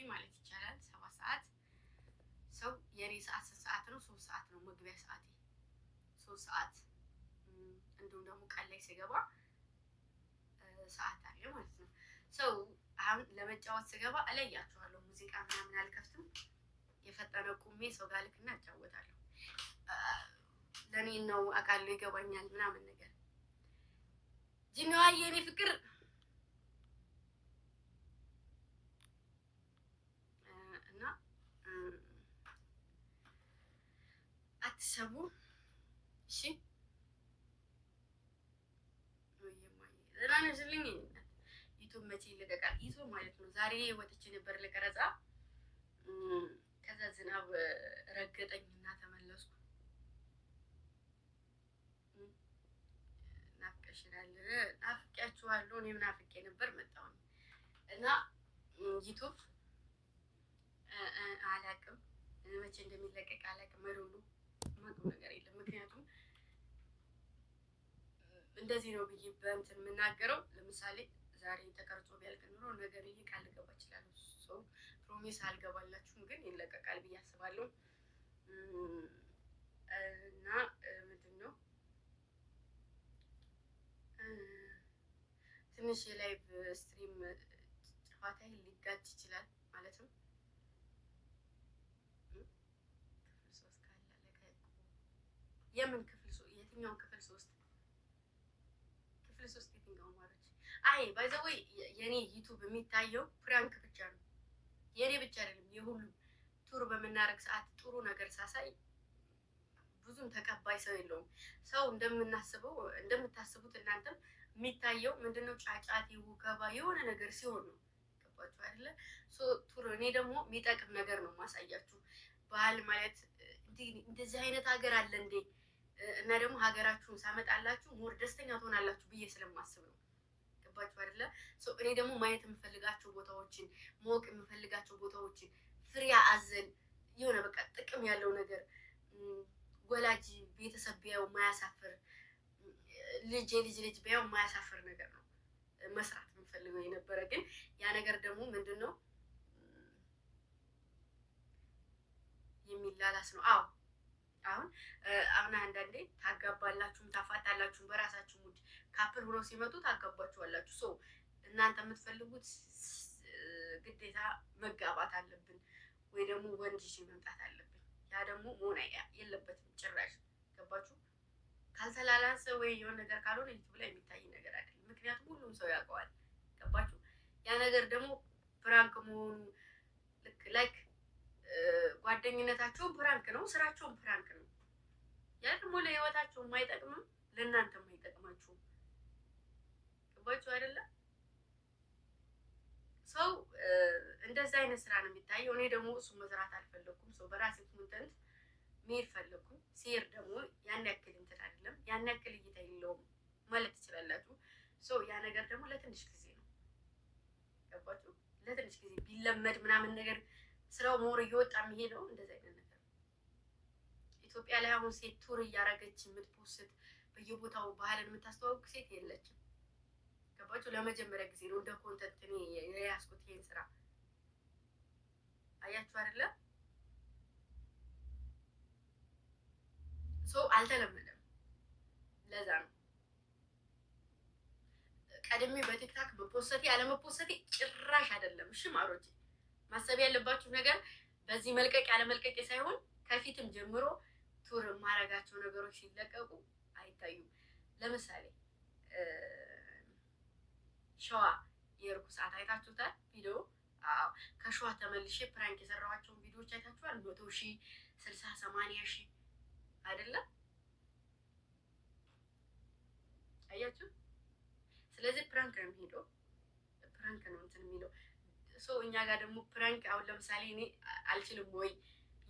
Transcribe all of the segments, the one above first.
ማለት ይቻላል 7 ሰዓት ሰው የኔ ሰዓት ስንት ሰዓት ነው? 3 ሰዓት ነው መግቢያ ሰዓቴ 3 ሰዓት። እንዲሁም ደግሞ ቀን ላይ ስገባ ሰዓት አለ ማለት ነው። ሰው አሁን ለመጫወት ስገባ እለያቸዋለሁ። ሙዚቃ ምናምን አልከፍትም። የፈጠነ ቁሜ ሰው ጋር ልክና እጫወታለሁ። ለኔ ነው አውቃለሁ፣ ይገባኛል ምናምን ነገር ጂኒዋ የኔ ፍቅር እና አትሰቡ እሺ። ራነሽልኝ ዩቱብ መቼ ይለቀቃል? ዩቱብ ማለት ነው። ዛሬ ወጥቼ ነበር ለቀረጻ። ከዛ ዝናብ ረገጠኝና ተመለስኩ። ናፍቀሽናል። ናፍቄያችኋለሁ። እኔም ናፍቄ ነበር መጣሁኝ እና ዩቱብ አላቅም መቼ እንደሚለቀቅ አላቅም። መዶሉ ማውቀው ነገር የለም። ምክንያቱም እንደዚህ ነው ብዬ በእንትን የምናገረው ለምሳሌ ዛሬ ተቀርጾ ቢያልቅ ኑሮ ነገር ይሄ ቃል ልገባ እችላለሁ። ሰው ፕሮሚስ አልገባላችሁም፣ ግን ይለቀቃል ብዬ አስባለሁ። እና ምንድን ነው ትንሽ የላይቭ ስትሪም ጨዋታ ሊጋጭ ይችላል ማለትም የምን ክፍል የትኛውን ክፍል 3 ክፍል 3 የትኛው ማለች? አይ ባይ ዘ ወይ የኔ ዩቲዩብ የሚታየው ፕራንክ ብቻ ነው። የኔ ብቻ አይደለም፣ የሁሉም ቱር በምናረግ ሰዓት ጥሩ ነገር ሳሳይ ብዙም ተቀባይ ሰው የለውም። ሰው እንደምናስበው እንደምታስቡት እናንተም የሚታየው ምንድነው ጫጫት ውከባ የሆነ ነገር ሲሆን ነው። ገባችሁ አይደለ? ቱር እኔ ደግሞ የሚጠቅም ነገር ነው ማሳያችሁ። ባህል ማለት እንደዚህ አይነት ሀገር አለ እንዴ? እና ደግሞ ሀገራችሁን ሳመጣላችሁ ሞር ደስተኛ ትሆናላችሁ ብዬ ስለማስብ ነው። ገባችሁ አይደለ? እኔ ደግሞ ማየት የምፈልጋቸው ቦታዎችን ማወቅ የምፈልጋቸው ቦታዎችን ፍሬያ አዘል የሆነ በቃ ጥቅም ያለው ነገር ወላጅ ቤተሰብ ቢያው ማያሳፍር ልጅ ልጅ ቢያው ማያሳፍር ነገር ነው መስራት የምፈልገው የነበረ። ግን ያ ነገር ደግሞ ምንድነው የሚላላስ ነው። አዎ አሁን አንዳንዴ ታጋባላችሁም ታፋታላችሁም በራሳችሁ ሙድ ካፕል ሆኖ ሲመጡ ታጋባችኋላችሁ። ሶ እናንተ የምትፈልጉት ግዴታ መጋባት አለብን ወይ ደግሞ ወንድ ይዤ መምጣት አለብን። ያ ደግሞ መሆን የለበትም ጭራሽ። ገባችሁ? ካልተላላሰ ወይ የሆነ ነገር ካልሆነ ዩቲዩብ ላይ የሚታይ ነገር አይደለም። ምክንያቱም ሁሉም ሰው ያውቀዋል። ገባችሁ? ያ ነገር ደግሞ ፕራንክ መሆኑ ልክ ላይክ ጓደኝነታቸውን ፕራንክ ነው፣ ስራቸውን ፕራንክ ነው። ያ ደግሞ ለህይወታቸው የማይጠቅምም ለእናንተም አይጠቅማችሁም። ገባችሁ አይደለም? ሰው እንደዛ አይነት ስራ ነው የሚታየው። እኔ ደግሞ እሱ መስራት አልፈለኩም። ሰው በራሴ ኮንተንት መሄድ ፈለኩኝ። ሲሄድ ደግሞ ያን ያክል እንትን አይደለም፣ ያን ያክል እይታ የለውም ማለት ትችላላችሁ። ያ ነገር ደግሞ ለትንሽ ጊዜ ነው። ገባችሁ? ለትንሽ ጊዜ ቢለመድ ምናምን ነገር ስራው ሞር እየወጣ የሚሄደው እንደዛ አይነት ነገር። ኢትዮጵያ ላይ አሁን ሴት ቱር እያደረገች የምትፖስት በየቦታው ባህልን የምታስተዋውቅ ሴት የለችም። ገባችሁ? ለመጀመሪያ ጊዜ ነው እንደ ኮንተንት እኔ የያዝኩት ይሄን ስራ። አያችሁ አይደለ? አልተለመደም። ለዛ ነው ቀድሜ በቲክታክ በፖስቴ ያለመፖስቴ ጭራሽ አይደለም። እሺ ማሮቼ፣ ማሰብ ያለባችሁ ነገር በዚህ መልቀቅ ያለመልቀቄ ሳይሆን ከፊትም ጀምሮ ቱር ማረጋቸው ነገሮች ሲለቀቁ አይታዩም። ለምሳሌ ሸዋ የርኩ ሰዓት አይታችሁታል ቪዲዮ? አዎ፣ ከሸዋ ተመልሼ ፕራንክ የሰራኋቸውን ቪዲዮዎች አይታችኋል? 100,000 60 80,000 አይደለም? አያችሁ? ስለዚህ ፕራንክ ነው የሚሄደው፣ ፕራንክ ነው እንትን የሚለው እኛ ጋር ደግሞ ፕራንክ አሁን ለምሳሌ እኔ አልችልም ወይ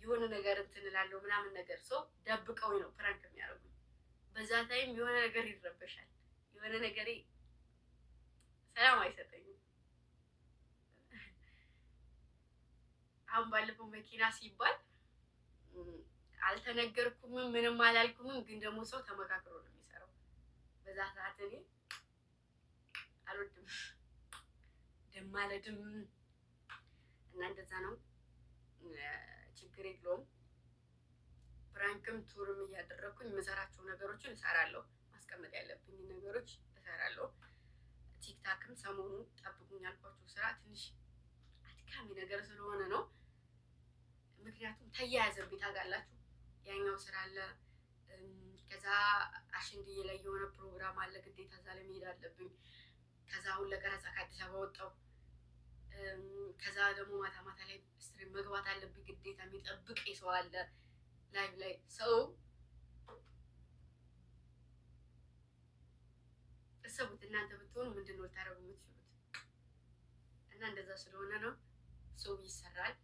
የሆነ ነገር እንትን እላለሁ ምናምን ነገር ደብቀው ነው ፕራንክ የሚያደርጉኝ። በዛ ታይም የሆነ ነገር ይረበሻል፣ የሆነ ነገር ሰላም አይሰጠኝም። አሁን ባለፈው መኪና ሲባል አልተነገርኩምም ምንም አላልኩምም፣ ግን ደግሞ ሰው ተመካክሮ ነው የሚሰራው። በዛ ሰዓት እኔ አልወድም ደማለድም እና እንደዛ ነው። ችግር የለውም። ፕራንክም ቱርም እያደረኩኝ የምሰራቸው ነገሮችን እሰራለሁ። ማስቀመጥ ያለብኝ ነገሮች እሰራለሁ። ቲክታክም ሰሞኑ ጠብቁኝ ያልኳቸው ስራ ትንሽ አድካሚ ነገር ስለሆነ ነው። ምክንያቱም ተያያዘብኝ ታውቃላችሁ። ያኛው ስራ አለ፣ ከዛ አሸንድዬ ላይ የሆነ ፕሮግራም አለ፣ ግዴታ እዛ ላይ መሄድ አለብኝ። ከዛ አሁን ለቀረጻ ከአዲስ አበባ ወጣሁ። ከዛ ደግሞ ማታ ማታ ላይ ስትሪም መግባት አለብኝ ግዴታ። የሚጠብቅ ሰው አለ ላይቭ ላይ ሰው እሰቡት። እናንተ ብትሆኑ ምንድን ነው ልታደርጉ የምትችሉት? እና እንደዛ ስለሆነ ነው። ሰው ይሰራል።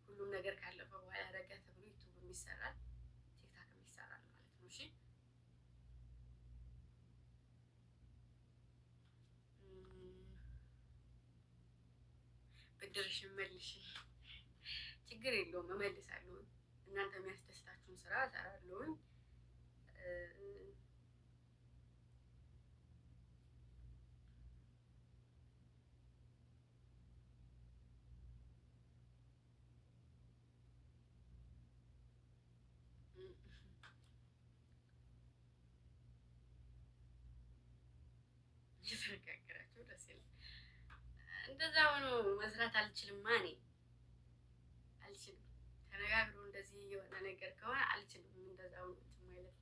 ሁሉም ነገር ካለፈ በኋላ ያደረገ ተብሎ ዩቱብም ይሰራል፣ ቲክታክም ይሰራል ማለት ነው። እሺ ብድርሽን መልሽ፣ ችግር የለውም እመልሳለሁ። እናንተ የሚያስደስታችሁን ስራ እሰራለሁኝ። እየተነጋገራችሁ ደስ ይላል። እንደዛ ሆኖ መስራት አልችልም። እኔ አልችልም። ተነጋግሮ እንደዚህ የሆነ ነገር ከሆነ አልችልም። እንደዛ ሆኖ ማለት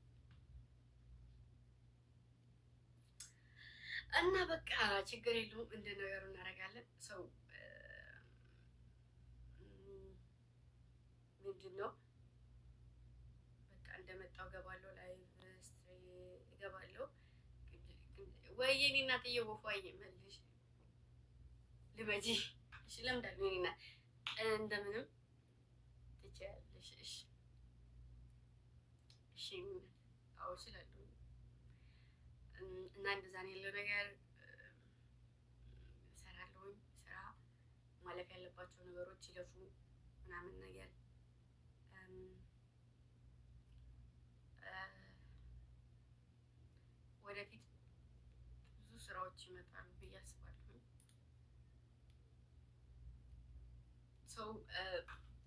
እና በቃ ችግር የለውም። እንደ ነገሩ እናደርጋለን። ሰው ምንድን ነው በቃ እንደመጣው ገባለሁ፣ ላይቭ እገባለሁ። ወይ የኔ እናትዬ ወፏዬ መልሽ ልበጂ። እሺ ለምዳለሁ የኔ እናት እንደምንም ትችያለሽ። እሺ እሺ አዎ እችላለሁ። እና እንደዛ ነው ያለው ነገር። እሰራለሁኝ። ስራ ማለፍ ያለባቸው ነገሮች ይለፉ ምናምን ነገር ወደፊት ብዙ ስራዎች ይመጣሉ ብዬ አስባለሁ። ሰው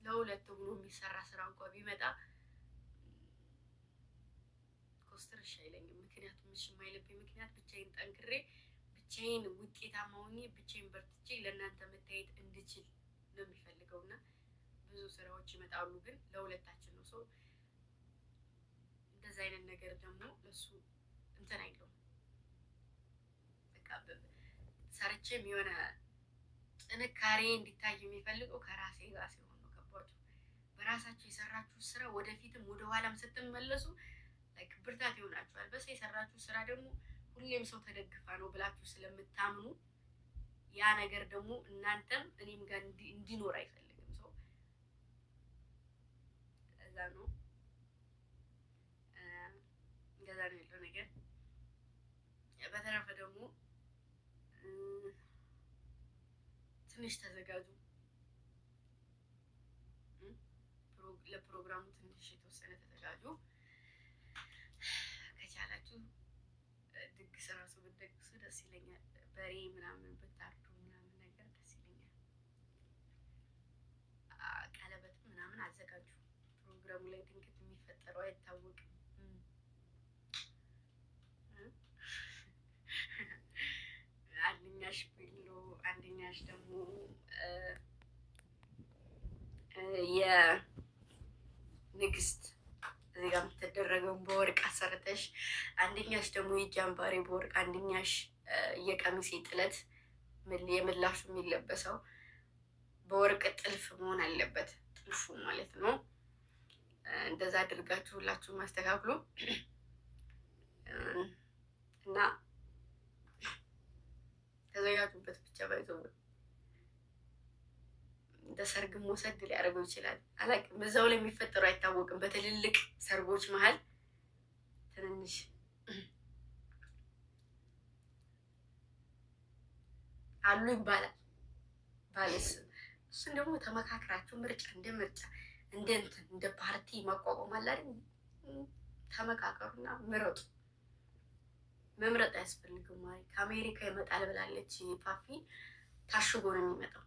ለሁለት ሆኖ የሚሰራ ስራ እንኳን ቢመጣ ኮስተር እሺ አይለኝም። ምክንያቱም እሺ የማይልብኝ ምክንያት ብቻዬን ጠንክሬ ብቻዬን ውጤታማ ሆኜ ብቻዬን በርትቼ ለእናንተ መታየት እንድችል ነው የሚፈልገው እና ብዙ ስራዎች ይመጣሉ፣ ግን ለሁለታችን ነው። ሰው እንደዛ አይነት ነገር ደግሞ ለሱ እንትን አይለውም። በቃ ሰርቼም የሆነ ጥንካሬ እንዲታይ የሚፈልገው ከራሴ ጋር ሲሆን ነው። ገባችሁ? በራሳችሁ የሰራችሁ ስራ ወደፊትም ወደኋላም ስትመለሱ ብርታት ይሆናችኋል። በስ የሰራችሁ ስራ ደግሞ ሁሌም ሰው ተደግፋ ነው ብላችሁ ስለምታምኑ ያ ነገር ደግሞ እናንተም እኔም ጋር እንዲኖር አይፈልግም ሰው። እዛ ነው እንደዛ ነው ያለው ነገር። በተረፈ ደግሞ ትንሽ ተዘጋጁ። ለፕሮግራሙ ትንሽ የተወሰነ ተዘጋጁ። ከቻላችሁ ድግስ ራሱ ብትደግሱ ደስ ይለኛል። በሬ ምናምን ብታርዱ ምናምን ነገር ደስ ይለኛል። ቀለበት ምናምን አዘጋጁ። ፕሮግራሙ ላይ ድንገት የሚፈጠረው አይታወቅም። አንደኛሽ ቢሎ አንደኛሽ ደግሞ የንግስት እዚህ ጋር የምትደረገውን በወርቅ አሰርተሽ፣ አንደኛሽ ደግሞ የእጅ አምባሬ በወርቅ፣ አንደኛሽ የቀሚሴ ጥለት የምላሹ የሚለበሰው በወርቅ ጥልፍ መሆን አለበት፣ ጥልፉ ማለት ነው። እንደዛ አድርጋችሁ ሁላችሁም አስተካክሉ እና ተዘጋጁበት። ብቻ ባይዘው እንደ ሰርግ መውሰድ ሊያደርገው ይችላል። አላውቅም። በዛው ላይ የሚፈጠሩ አይታወቅም። በትልልቅ ሰርጎች መሀል ትንንሽ አሉ ይባላል። ባለስ እሱን ደግሞ ተመካክራችሁ ምርጫ እንደ ምርጫ እንደ እንትን እንደ ፓርቲ ማቋቋም አለ አይደል? ተመካከሩና ምረጡ። መምረጥ አያስፈልግም። ማለት ከአሜሪካ ይመጣል ብላለች ፋፊ። ታሽጎ ነው የሚመጣው።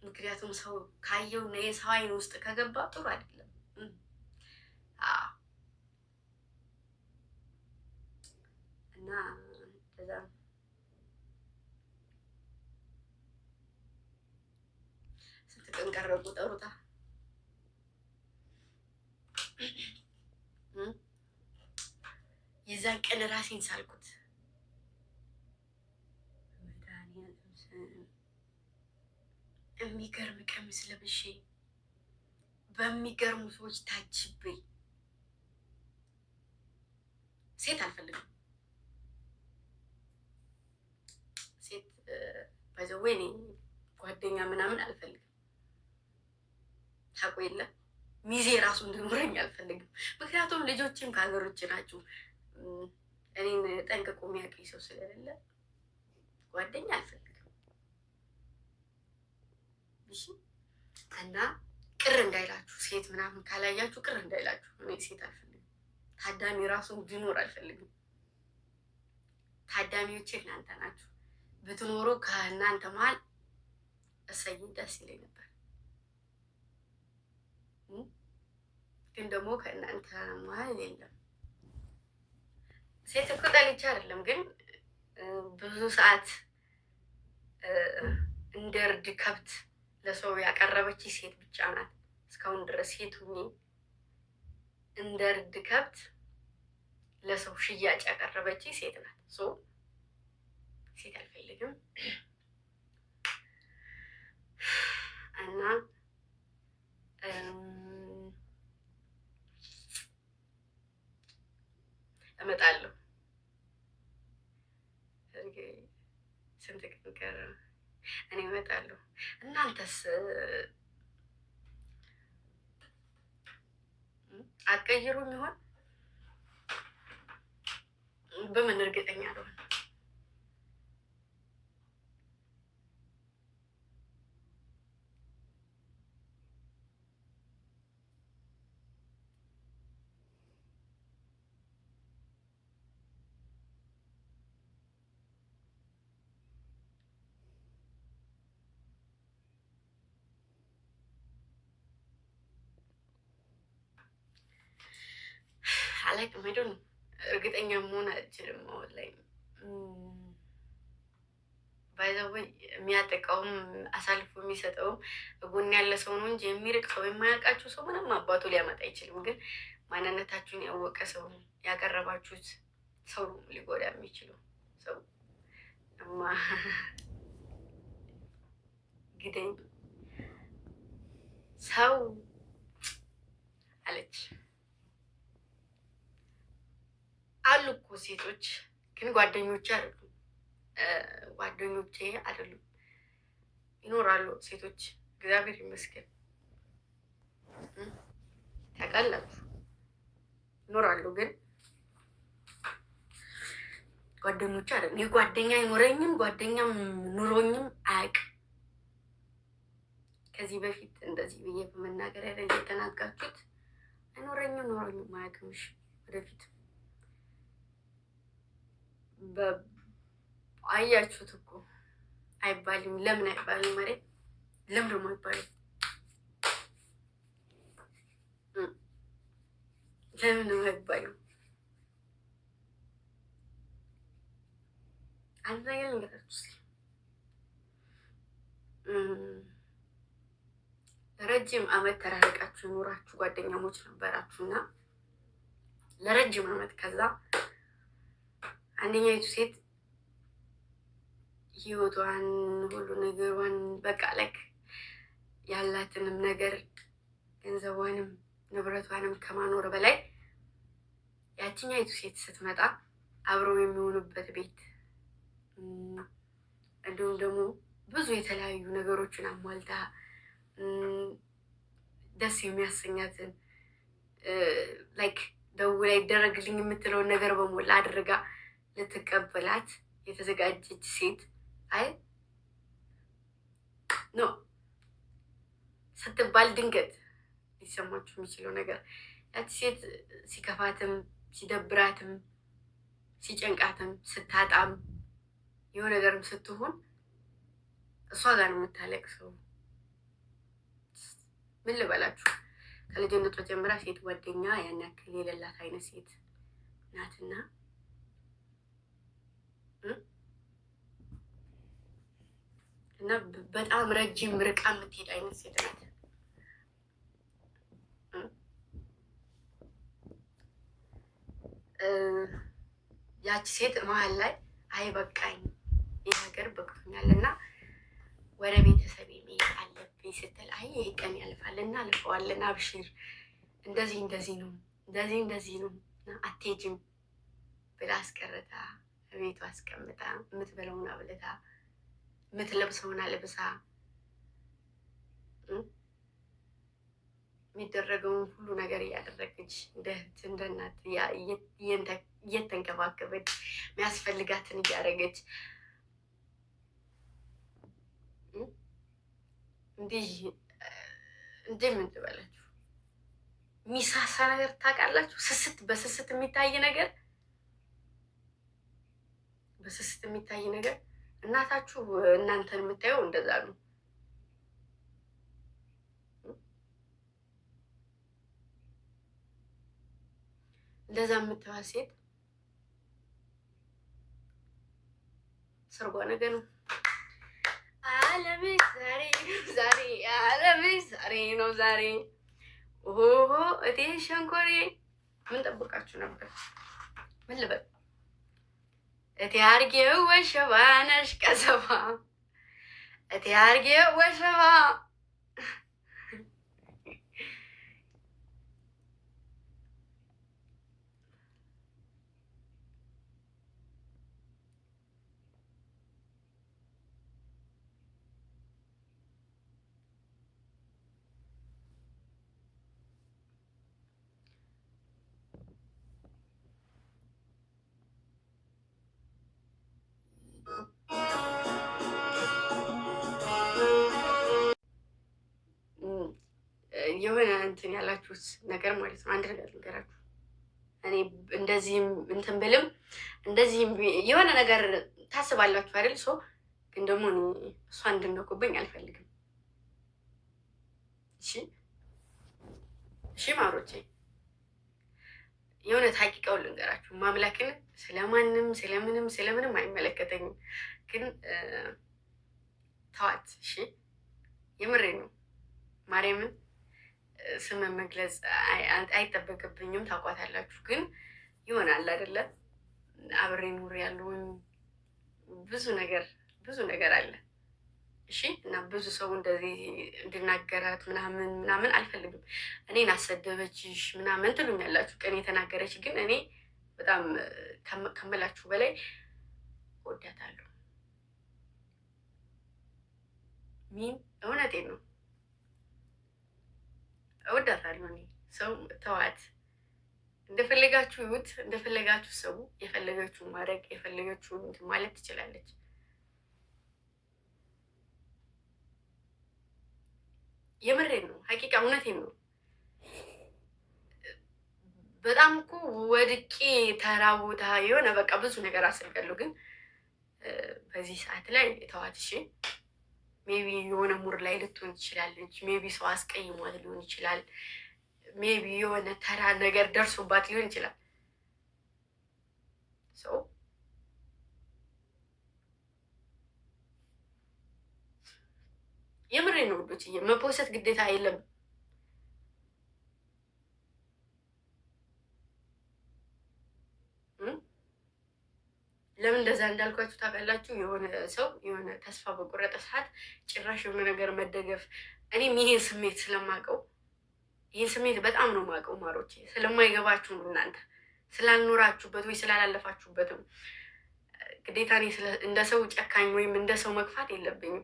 ምክንያቱም ሰው ካየው ነው የሰው አይን ውስጥ ከገባ ጥሩ አይደለም። እና እንደዛ ስንት ቀን ቀረቡ ጠሩታ የዛን ቀን ራሴን ሳልኩት የሚገርም ቀሚስ ለብሼ በሚገርሙ ሰዎች ታጅቤ ሴት አልፈልግም። ሴት ባይዘዌ እኔ ጓደኛ ምናምን አልፈልግም። ታውቁ የለ ሚዜ ራሱ እንድኖረኝ አልፈልግም። ምክንያቱም ልጆችም ከሀገር ውጭ ናቸው። እኔን ጠንቅቆ የሚያውቀኝ ሰው ስለሌለ ጓደኛ አልፈልግም። እሺ እና ቅር እንዳይላችሁ ሴት ምናምን ካላያችሁ ቅር እንዳይላችሁ፣ እኔ ሴት አልፈልግም። ታዳሚ ራሱ እንዲኖር አልፈልግም። ታዳሚዎቼ እናንተ ናችሁ። ብትኖሩ ከእናንተ መሀል እሰይ ደስ ይለኝ ነበር። ግን ደግሞ ከእናንተ መሀል የለም። ሴት እኮ ጠልቼ አይደለም፣ ግን ብዙ ሰዓት እንደ እርድ ከብት ለሰው ያቀረበች ሴት ብቻ ናት። እስካሁን ድረስ ሴት ሁኜ እንደ እርድ ከብት ለሰው ሽያጭ ያቀረበች ሴት ናት። ሴት አልፈልግም እና እመጣለሁ። ስንት ቀን ቀረ? እኔ እመጣለሁ። እናንተስ አትቀይሩም ይሆን? በምን እርግጠኛ አልሆን። አላውቅም። ሄዶ ነው እርግጠኛ መሆን አልችልም። አሁን ላይ ባይዘው የሚያጠቃውም አሳልፎ የሚሰጠውም ጎን ያለ ሰው ነው እንጂ የሚርቅ ሰው የማያውቃችሁ ሰው ምንም አባቱ ሊያመጣ አይችልም። ግን ማንነታችሁን ያወቀ ሰው ያቀረባችሁት ሰው ሊጎዳ የሚችለው ሰው እማ ግደኝ ሰው አለች። አሉ እኮ ሴቶች ግን ጓደኞቼ አይደሉም። ጓደኞቼ አይደሉም። ይኖራሉ ሴቶች፣ እግዚአብሔር ይመስገን ታውቃላችሁ፣ ይኖራሉ። ግን ጓደኞቼ አይደሉም። የጓደኛ አይኖረኝም፣ ጓደኛም ኑሮኝም አያውቅም። ከዚህ በፊት እንደዚህ ብዬ በመናገር ያለ እየተናጋችሁት አይኖረኝም፣ ኑሮኝም አያውቅም። እሺ ወደፊት አያችሁት እኮ አይባልም። ለምን አይባልም? መሬት ለምን ደግሞ አይባልም? ለምን ነው አይባልም? አንድ ነገር ልንገራችሁ። ለረጅም አመት ተራርቃችሁ ኖራችሁ ጓደኛሞች ነበራችሁና ለረጅም አመት ከዛ አንደኛይቱ ሴት ህይወቷን ሁሉ ነገሯን በቃ ላይክ ያላትንም ነገር ገንዘቧንም ንብረቷንም ከማኖር በላይ ያቺኛይቱ ሴት ስትመጣ አብረው የሚሆኑበት ቤት እንዲሁም ደግሞ ብዙ የተለያዩ ነገሮችን አሟልታ ደስ የሚያሰኛትን ላይክ ደውላ ይደረግልኝ የምትለውን ነገር በሞላ አድርጋ ልትቀበላት የተዘጋጀች ሴት አይ ኖ ስትባል ድንገት ሊሰማችሁ የሚችለው ነገር ያቺ ሴት ሲከፋትም ሲደብራትም ሲጨንቃትም ስታጣም የሆነ ነገርም ስትሆን እሷ ጋር ነው የምታለቅሰው። ምን ልበላችሁ ከልጅነቷ ጀምራ ሴት ጓደኛ ያን ያክል የሌላት አይነት ሴት ናትና እና በጣም ረጅም ርቃ የምትሄድ አይነት ሴት ናት። ያቺ ሴት መሀል ላይ አይ በቃኝ ይህ ነገር በቅቶኛል እና ወደ ቤተሰብ መሄድ አለብኝ ስትል አይ ይህ ቀን ያልፋል እና አልፈዋለን፣ አብሽር እንደዚህ እንደዚህ ነው እንደዚህ እንደዚህ ነው አትሄጂም ብላ አስቀርታ ቤቷ አስቀምጣ የምትበላውን አብልታ የምትለብሰውን አልብሳ የሚደረገውን ሁሉ ነገር እያደረገች እንደ እህት እንደ እናት እየተንከባከበች የሚያስፈልጋትን እያደረገች እንዲህ ምን ትበላችሁ የሚሳሳ ነገር ታውቃላችሁ? ስስት በስስት የሚታይ ነገር በስስት የሚታይ ነገር እናታችሁ እናንተን የምታየው እንደዛ ነው። እንደዛ የምትባል ሴት ሰርጓ ነገር ነው። አለምሽ ዛሬ ዛሬ አለምሽ ዛሬ ነው ዛሬ። ኦሆ እቴ ሸንኮሬ ምን ጠብቃችሁ ነበር? ምን ልበል? እቴ አርጌው ወሸባ ነሽ ቀሰባ እቴ አርጌው ወሸባ የሆነ እንትን ያላችሁት ነገር ማለት ነው። አንድ ነገር ልንገራችሁ። እኔ እንደዚህም እንትን ብልም እንደዚህም የሆነ ነገር ታስባላችሁ አይደል? ሰው ግን ደግሞ እሷ እንድነኩብኝ አልፈልግም። እሺ እሺ ማሮቼ፣ የሆነ ታቂቀው ልንገራችሁ። ማምላክን ስለማንም ስለምንም አይመለከተኝም። ግን ተዋት እሺ። የምሬ ነው። ማርያምን ስም መግለጽ አይጠበቅብኝም። ታውቋታላችሁ። ግን ይሆናል አይደለ? አብሬ ኑር ያለውን ብዙ ነገር አለ። እሺ። እና ብዙ ሰው እንደዚህ እንድናገራት ምናምን አልፈልግም። እኔን አሰደበችሽ ምናምን ትሉኛላችሁ። ቀን የተናገረች ግን እኔ በጣም ከምላችሁ በላይ እወዳታለሁ። ሚን እውነቴን ነው። እወዳታለሁ። እኔ ሰው ተዋት፣ እንደፈለጋችሁ ይሁት፣ እንደፈለጋችሁ ሰው የፈለገችውን ማድረግ የፈለገችውን እንትን ማለት ትችላለች። የምሬን ነው። ሀቂቃ እውነቴን ነው። በጣም እኮ ወድቄ ተራ ቦታ የሆነ በቃ ብዙ ነገር አስቤያለሁ። ግን በዚህ ሰዓት ላይ ተዋት እሺ። ሜቢ የሆነ ሙር ላይ ልትሆን ትችላለች። ሜቢ ሰው አስቀይሟት ሊሆን ይችላል። ሜቢ የሆነ ተራ ነገር ደርሶባት ሊሆን ይችላል። ሰው የምሬ ነው ውዶች፣ መፖሰት ግዴታ የለም። ለምን እንደዛ እንዳልኳችሁ ታውቃላችሁ? የሆነ ሰው የሆነ ተስፋ በቆረጠ ሰዓት ጭራሽ የሆነ ነገር መደገፍ፣ እኔም ይሄን ስሜት ስለማውቀው ይህን ስሜት በጣም ነው የማውቀው ማሮቼ። ስለማይገባችሁ ነው እናንተ ስላልኖራችሁበት ወይ ስላላለፋችሁበትም። ግዴታ እኔ እንደ ሰው ጨካኝ ወይም እንደ ሰው መግፋት የለብኝም።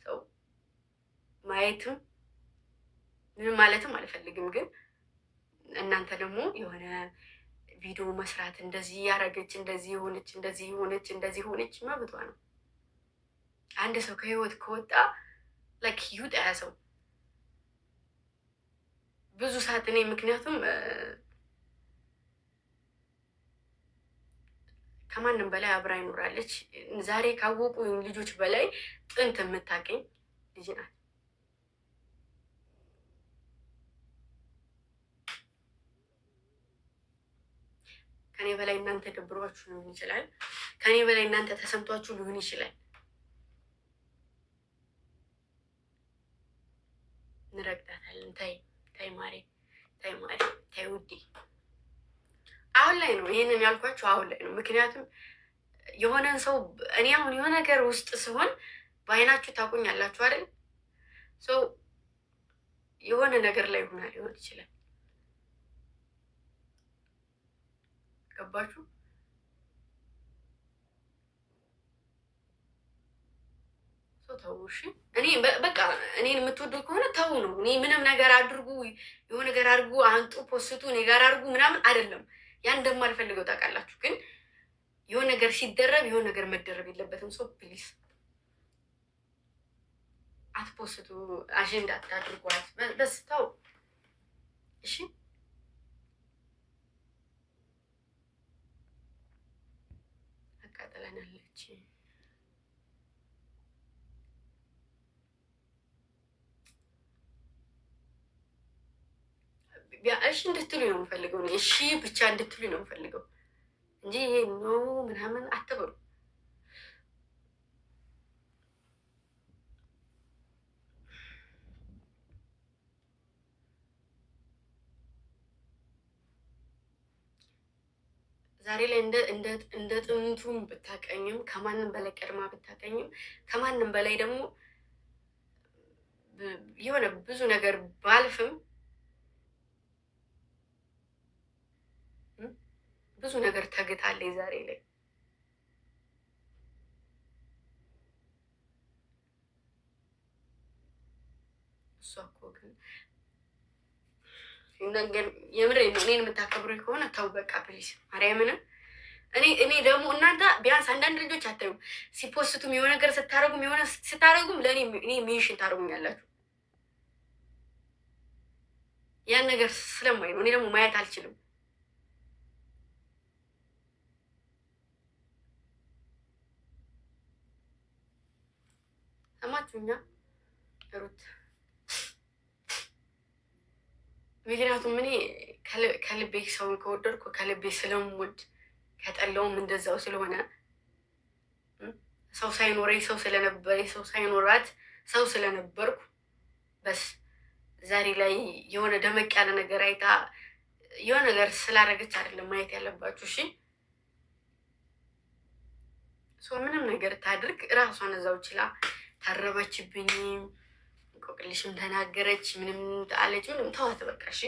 ሰው ማየትም ምንም ማለትም አልፈልግም። ግን እናንተ ደግሞ የሆነ ቪዲዮ መስራት እንደዚህ ያደረገች እንደዚህ ሆነች መብቷ ነው። አንድ ሰው ከህይወት ከወጣ ላይክ ይውጣ ያ ሰው ብዙ ሰዓት እኔ ምክንያቱም ከማንም በላይ አብራ ይኖራለች። ዛሬ ካወቁ ልጆች በላይ ጥንት የምታቀኝ ልጅ ናት። ከኔ በላይ እናንተ ደብሯችሁ ሊሆን ይችላል። ከኔ በላይ እናንተ ተሰምቷችሁ ሊሆን ይችላል። እንረግጣታለን። ታይ ማሬ፣ ታይ ውዴ። አሁን ላይ ነው ይሄንን ያልኳችሁ፣ አሁን ላይ ነው። ምክንያቱም የሆነን ሰው እኔ አሁን የሆነ ነገር ውስጥ ሲሆን በአይናችሁ ታውቁኛላችሁ አይደል? ሰው የሆነ ነገር ላይ ሆና ሊሆን ይችላል። ገባችሁ? ሰው ተው እሺ። እኔ በቃ እኔን የምትወዱ ከሆነ ተው ነው። እኔ ምንም ነገር አድርጉ፣ የሆነ ነገር አድርጉ፣ አንጡ፣ ፖስቱ፣ እኔ ጋር አድርጉ ምናምን አይደለም። ያን እንደማልፈልገው ታውቃላችሁ። ግን የሆነ ነገር ሲደረብ የሆነ ነገር መደረብ የለበትም። ሰው ፕሊስ አትፖስቱ፣ አጀንዳ አታድርጓት። በስ ተው እሺ። አቃጥለናለች። እሺ እንድትሉ ነው የምፈልገው። እሺ ብቻ እንድትሉ ነው የምፈልገው እንጂ ይሄ ኖ ምናምን አትበሉ። ዛሬ ላይ እንደ ጥንቱም ብታቀኝም ከማንም በላይ ቀድማ ብታቀኝም ከማንም በላይ ደግሞ የሆነ ብዙ ነገር ባልፍም ብዙ ነገር ተግታለች ዛሬ ላይ። እሷ እኮ ግን የምሬ ነው። እኔን የምታከብሩኝ ከሆነ ተው በቃ ፕሊስ ማርያምንም። እኔ ደግሞ እናንተ ቢያንስ አንዳንድ ልጆች አታዩም፣ ሲፖስቱም የሆነ ነገር ስታረጉም የሆነ ስታረጉም ለእኔ ሜንሽን ታደርጉኛላችሁ። ያን ነገር ስለማይ ነው። እኔ ደግሞ ማየት አልችልም። ሰማችሁኛ ሩት? ምክንያቱም እኔ ከልቤ ሰውን ከወደድኩ ከልቤ ስለምወድ ከጠላውም እንደዛው ስለሆነ ሰው ሳይኖረኝ ሰው ስለነበረኝ ሰው ሳይኖራት ሰው ስለነበርኩ በስ ዛሬ ላይ የሆነ ደመቅ ያለ ነገር አይታ የሆነ ነገር ስላደረገች አይደለም ማየት ያለባችሁ። እሺ ሰው ምንም ነገር ታድርግ እራሷን እዛው ችላ ታረበችብኝ፣ እንቆቅልሽም ተናገረች፣ ምንም አለች፣ ምንም ተዋት በቃ። እሺ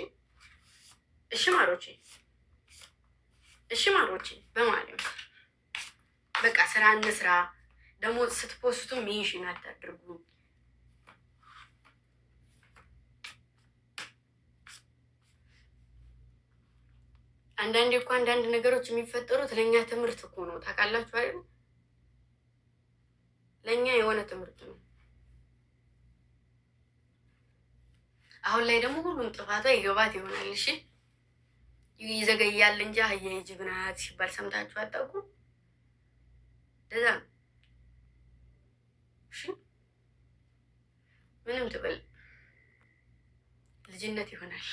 እሺ ማሮቼ፣ እሺ ማሮቼ፣ በማለት በቃ ስራ እንስራ። ደግሞ ስትፖስቱ ሜንሽን አታድርጉ። አንዳንዴ እኮ አንዳንድ ነገሮች የሚፈጠሩት ለእኛ ትምህርት እኮ ነው። ታውቃላችሁ አይደል? ለእኛ የሆነ ትምህርት ነው። አሁን ላይ ደግሞ ሁሉም ጥፋቷ ይገባት ይሆናል። እሺ ይዘገያል እንጂ አህያ ጅብ ናት ሲባል ሰምታችሁ አታውቁም? ለዛ ነው። እሺ ምንም ትበል ልጅነት ይሆናል።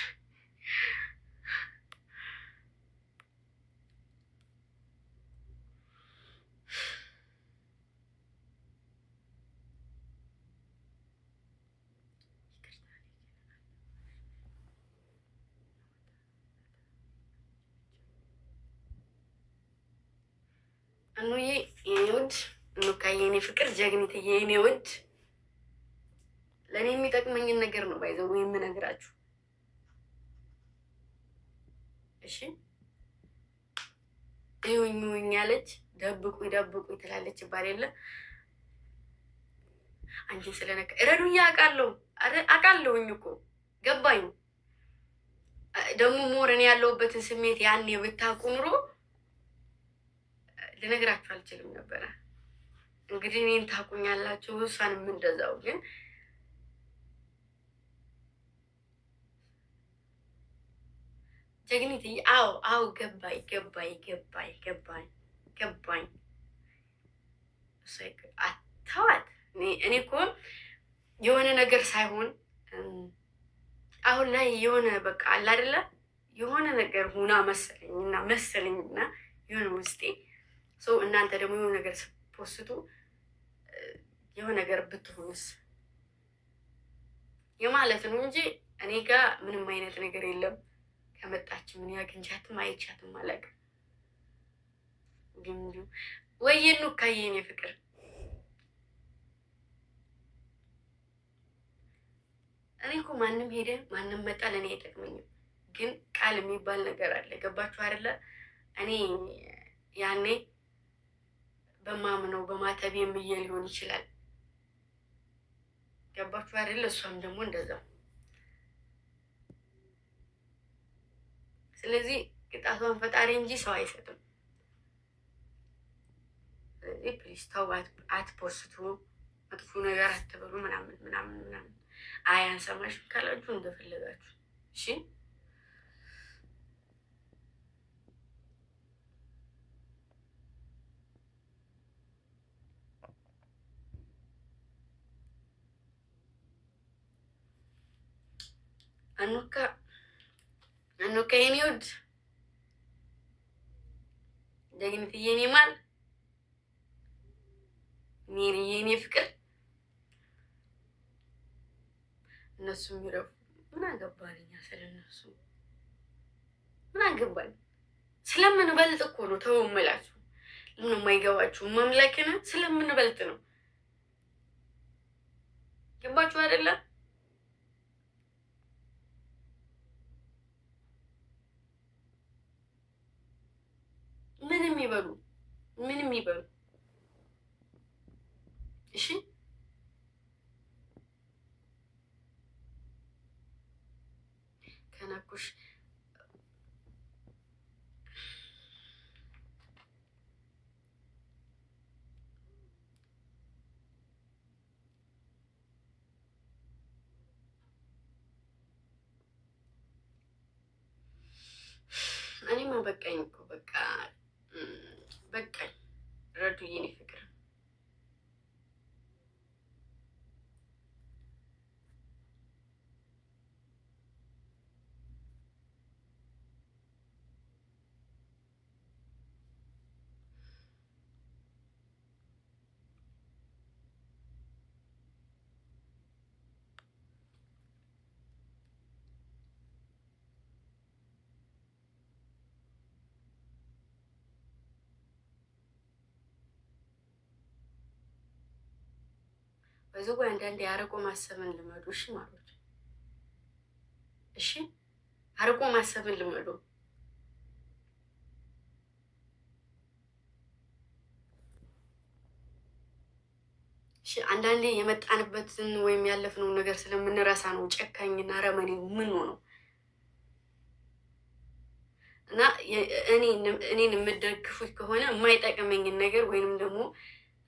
እኑዬ የኔ ውድ እኑካዬ የኔ ፍቅር ጀግኒትዬ የኔ ውድ ለእኔ የሚጠቅመኝን ነገር ነው ባይዘው የምነግራችሁ። እሺ ይሁኝ ያለች ደብቁኝ ደብቁኝ ትላለች ይባል የለ አንቺን ስለነካ ረዱኛ አውቃለሁኝ እኮ ገባኝ። ደግሞ ሞር እኔ ያለሁበትን ስሜት ያኔ ብታውቁ ኑሮ ልነግራችሁ አልችልም ነበረ። እንግዲህ እኔን ታውቁኛላችሁ፣ እሷንም እንደዛው። ግን ጀግኒት አዎ ገባኝ። አታዋት እኔ እኮ የሆነ ነገር ሳይሆን አሁን ላይ የሆነ በቃ አለ አይደለ የሆነ ነገር ሁና መሰለኝና የሆነ ውስጤ ሰው እናንተ ደግሞ የሆነ ነገር ፖስቱ የሆነ ነገር ብትሆንስ የማለት ነው እንጂ እኔ ጋር ምንም አይነት ነገር የለም። ከመጣች ምን ያግንቻትም አይቻትም አላውቅም። ግን ወይኑ ካየኔ ፍቅር እኔ እኮ ማንም ሄደ ማንም መጣ ለእኔ አይጠቅመኝም። ግን ቃል የሚባል ነገር አለ። ገባችሁ አይደለ? እኔ ያኔ በማምነው በማተብ የምዬ ሊሆን ይችላል። ገባችሁ አይደለ? እሷም ደግሞ እንደዛው። ስለዚህ ቅጣቷን ፈጣሪ እንጂ ሰው አይሰጥም። ስለዚህ ፕሊስ ተው፣ አትፖስቱ፣ መጥፎ ነገር አትበሉ ምናምን። አያንሰማሽም ካላችሁ እንደፈለጋችሁ እሺ። አኑካ የኔ ውድ ደግነትዬ የኔ ማር ሜሪ የኔ ፍቅር እነሱ የሚረፉ ምን አገባን እኛ ስለነሱ ምን አገባን? ስለምንበልጥ እኮ ነው። ተው እምላችሁ ምን የማይገባችሁ መምለክን ስለምንበልጥ ነው። ገባችሁ አይደለ? ምንም ይበሉ እሺ። ከነኩሽ እኔማ በቃኝ እኮ በቃኝ። ረዱ የኔ ፍቅር በዚህ ወይ አንዳንዴ አርቆ ማሰብን ልመዱ። እሺ ማለት እሺ፣ አርቆ ማሰብን ልመዱ። እሺ፣ አንዳንዴ የመጣንበትን ወይም ያለፍነውን ነገር ስለምንረሳ ነው ጨካኝና አረመኔ ምን ነው። እና እኔን የምደግፉት ከሆነ የማይጠቅመኝን ነገር ወይንም ደግሞ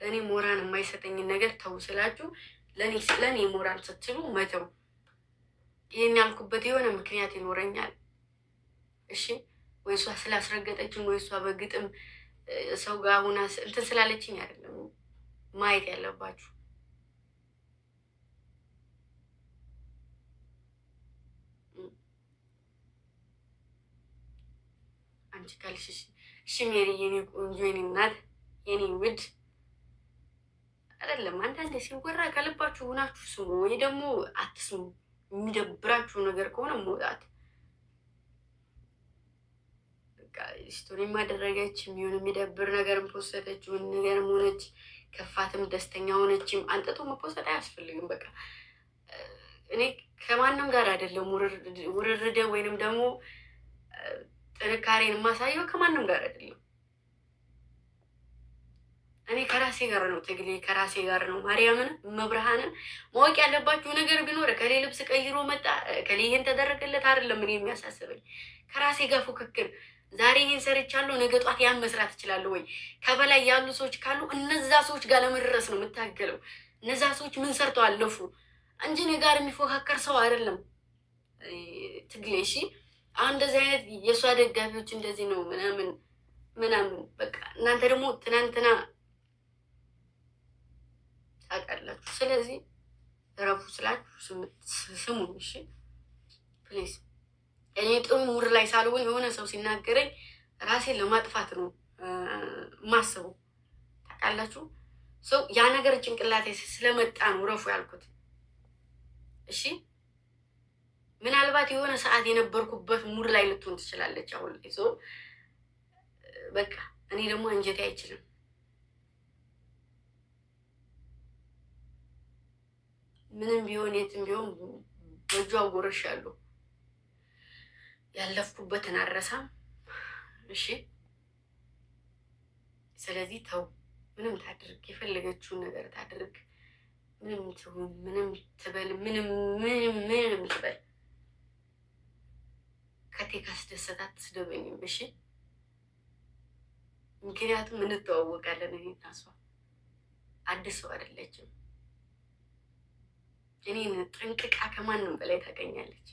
ለእኔ ሞራን የማይሰጠኝን ነገር ተው ስላችሁ ለእኔ ሞራል ስትሉ መተው። ይህን ያልኩበት የሆነ ምክንያት ይኖረኛል። እሺ ወይ እሷ ስላስረገጠችኝ ወይ እሷ በግጥም ሰው ጋር ሁና እንትን ስላለችኝ አይደለም ማየት ያለባችሁ። አንቺ ካልሽ እሺ ሜሪ የኔ ቆንጆ የኔ እናት የኔ ውድ አይደለም። አንዳንዴ ሲወራ ከልባችሁ ሆናችሁ ስሙ፣ ወይ ደግሞ አትስሙ። የሚደብራችሁ ነገር ከሆነ መውጣት። በቃ ስቶሪ ማደረገች የሚሆን የሚደብር ነገርም ፖስተች ነገርም ሆነች ከፋትም ደስተኛ ሆነችም አንጥቶ መፖሰት አያስፈልግም። በቃ እኔ ከማንም ጋር አይደለም ውርርደ ወይንም ደግሞ ጥንካሬን የማሳየው ከማንም ጋር አይደለም። እኔ ከራሴ ጋር ነው ትግሌ፣ ከራሴ ጋር ነው። ማርያምን መብርሃንን ማወቅ ያለባችሁ ነገር ቢኖር ከሌ ልብስ ቀይሮ መጣ ከሌ ይሄን ተደረገለት አይደለም። እኔ የሚያሳስበኝ ከራሴ ጋር ፉክክር። ዛሬ ይሄን ሰርቻለሁ፣ ነገ ጧት ያን መስራት እችላለሁ ወይ? ከበላይ ያሉ ሰዎች ካሉ እነዛ ሰዎች ጋር ለመድረስ ነው የምታገለው። እነዛ ሰዎች ምን ሰርተው አለፉ እንጂ እኔ ጋር የሚፎካከር ሰው አይደለም ትግሌ። እሺ አሁን እንደዚህ አይነት የእሷ ደጋፊዎች እንደዚህ ነው ምናምን በቃ እናንተ ደግሞ ትናንትና ታውቃላችሁ። ስለዚህ እረፉ ስላችሁ ስሙ። እሺ ፕሊዝ እኔ ጥሩ ሙድ ላይ ሳልሆን የሆነ ሰው ሲናገረኝ ራሴን ለማጥፋት ነው ማስበው። ታውቃላችሁ ሰው ያ ነገር ጭንቅላቴ ስለመጣ ነው ረፉ ያልኩት። እሺ ምናልባት የሆነ ሰዓት የነበርኩበት ሙድ ላይ ልትሆን ትችላለች አሁን ላይ ሰው በቃ እኔ ደግሞ አንጀቴ አይችልም። ምንም ቢሆን የትም ቢሆን በእጇ አጎረሻለሁ። ያለፍኩበትን አልረሳም። እሺ ስለዚህ ተው፣ ምንም ታድርግ፣ የፈለገችውን ነገር ታድርግ፣ ምንም ትሁን፣ ምንም ትበል፣ ምንም ትበል፣ ከቴ ካስደሰታት ትስደበኝም። እሺ ምክንያቱም እንተዋወቃለን። እኔ እና እሷ አዲስ ሰው አይደለችም። እኔን ጠንቅቃ ከማንም በላይ ታገኛለች።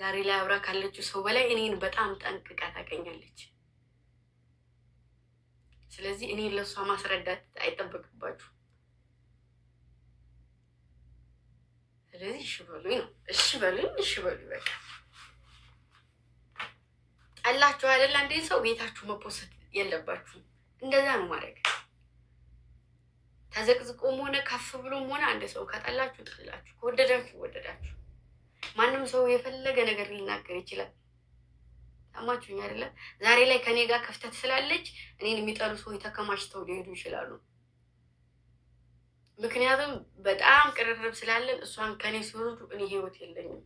ዛሬ ላይ አብራ ካለችው ሰው በላይ እኔን በጣም ጠንቅቃ ታገኛለች። ስለዚህ እኔን ለእሷ ማስረዳት አይጠበቅባችሁ። ስለዚህ እሺ በሉኝ ነው፣ እሺ በሉኝ፣ እሺ በሉኝ። በቃ ጠላችሁ አይደል? አንዴ ሰው ቤታችሁ መፖሰት የለባችሁም። እንደዛ ነው ማድረግ። ተዘቅዝቆም ሆነ ከፍ ብሎም ሆነ አንድ ሰው ከጠላችሁ ጠላችሁ፣ ከወደዳችሁ ወደዳችሁ። ማንም ሰው የፈለገ ነገር ሊናገር ይችላል። ሰማችሁኝ አይደለም? ዛሬ ላይ ከኔ ጋር ክፍተት ስላለች እኔን የሚጠሉ ሰዎች ተከማችተው ሊሄዱ ይችላሉ። ምክንያቱም በጣም ቅርርብ ስላለን እሷን ከኔ ሲወርዱ እኔ ህይወት የለኝም።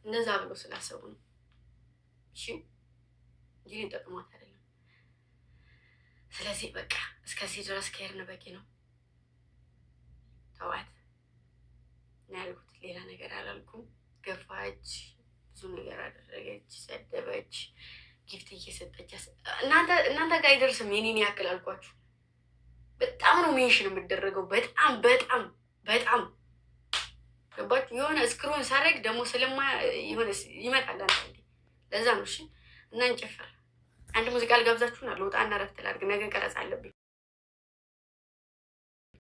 እንደዛ ብሎ ስላሰቡ ነው። እሺ እንጂ ሊጠቅሟት አይደለም። ስለዚህ በቃ እስከዚህ ድረስ ከሄድን በቂ ነው። ተዋት እና ያልኩት ሌላ ነገር አላልኩም። ገፋች፣ ብዙ ነገር አደረገች፣ ሰደበች፣ ጊፍት እየሰጠች እናንተ ጋር አይደርስም። የኔን ያክል አልኳችሁ። በጣም ነው ሜንሽን የምደረገው። በጣም በጣም በጣም ገባችሁ? የሆነ እስክሮን ሳረግ ደግሞ ስለማ የሆነ ይመጣል አንተ። ለዛ ነው። እሺ እና እንጨፍር። አንድ ሙዚቃ ልጋብዛችሁና ልውጣና እረፍት ላድርግ። ነገ ቀረጻ አለብኝ።